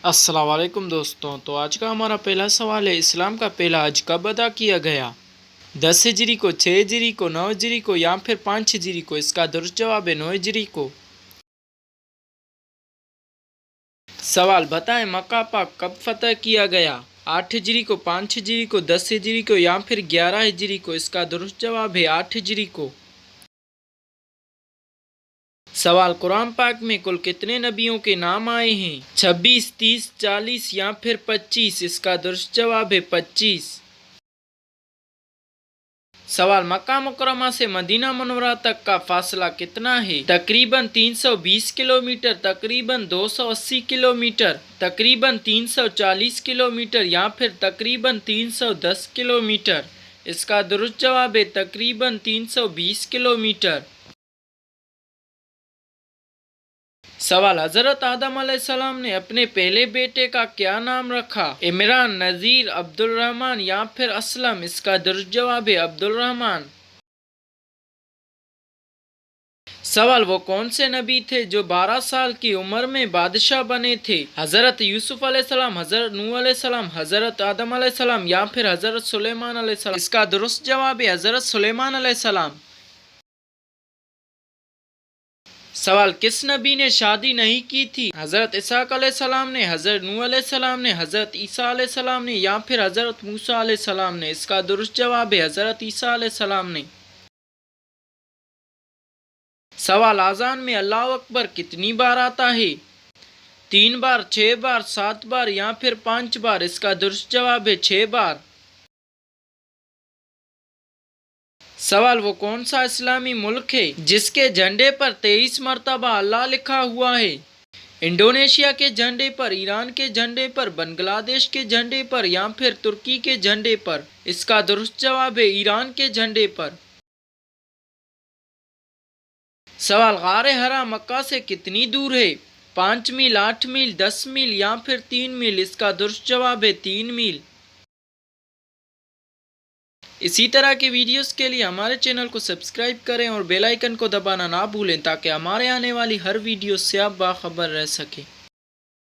السلام علیکم دوستوں، تو آج کا ہمارا پہلا سوال ہے، اسلام کا پہلا حج کب ادا کیا گیا؟ 10 ہجری کو، 6 ہجری کو، 9 ہجری کو یا پھر 5 ہجری کو؟ اس کا درست جواب ہے 9 ہجری کو۔ سوال بتائیں، مکہ پاک کب فتح کیا گیا؟ 8 ہجری کو، 5 ہجری کو، 10 ہجری کو یا پھر 11 ہجری کو؟ اس کا درست جواب ہے 8 ہجری کو۔ سوال، قرآن پاک میں کل کتنے نبیوں کے نام آئے ہیں؟ 26، 30، 40 یا پھر 25؟ اس کا درست جواب ہے 25۔ سوال، مکہ مکرمہ سے مدینہ منورہ تک کا فاصلہ کتنا ہے؟ تقریباً 320 کلومیٹر، تقریباً 280 کلومیٹر، تقریباً 340 کلومیٹر یا پھر تقریباً 310 کلومیٹر؟ اس کا درست جواب ہے تقریباً 320 کلومیٹر۔ سوال، حضرت آدم علیہ السلام نے اپنے پہلے بیٹے کا کیا نام رکھا؟ عمران، نذیر، عبد الرحمن یا پھر اسلم؟ اس کا درست جواب ہے عبد الرحمن۔ سوال، وہ کون سے نبی تھے جو 12 سال کی عمر میں بادشاہ بنے تھے؟ حضرت یوسف علیہ السلام، حضرت نوح علیہ السلام، حضرت آدم علیہ السلام یا پھر حضرت سلیمان علیہ السلام؟ اس کا درست جواب ہے حضرت سلیمان علیہ السلام۔ سوال، کس نبی نے شادی نہیں کی تھی؟ حضرت اسحاق علیہ السلام نے، حضرت نوح علیہ السلام نے، حضرت عیسیٰ علیہ السلام نے یا پھر حضرت موسیٰ علیہ السلام نے؟ اس کا درست جواب ہے حضرت عیسیٰ علیہ السلام نے۔ سوال، اذان میں اللہ اکبر کتنی بار آتا ہے؟ 3 بار، 6 بار، 7 بار یا پھر 5 بار؟ اس کا درست جواب ہے 6 بار۔ سوال، وہ کون سا اسلامی ملک ہے جس کے جھنڈے پر 23 مرتبہ اللہ لکھا ہوا ہے؟ انڈونیشیا کے جھنڈے پر، ایران کے جھنڈے پر، بنگلہ دیش کے جھنڈے پر یا پھر ترکی کے جھنڈے پر؟ اس کا درست جواب ہے ایران کے جھنڈے پر۔ سوال، غار حرا مکہ سے کتنی دور ہے؟ 5 میل، 8 میل، 10 میل یا پھر 3 میل؟ اس کا درست جواب ہے 3 میل۔ اسی طرح کے ویڈیوز کے لیے ہمارے چینل کو سبسکرائب کریں اور بیل آئیکن کو دبانا نہ بھولیں تاکہ ہمارے آنے والی ہر ویڈیو سے آپ باخبر رہ سکیں۔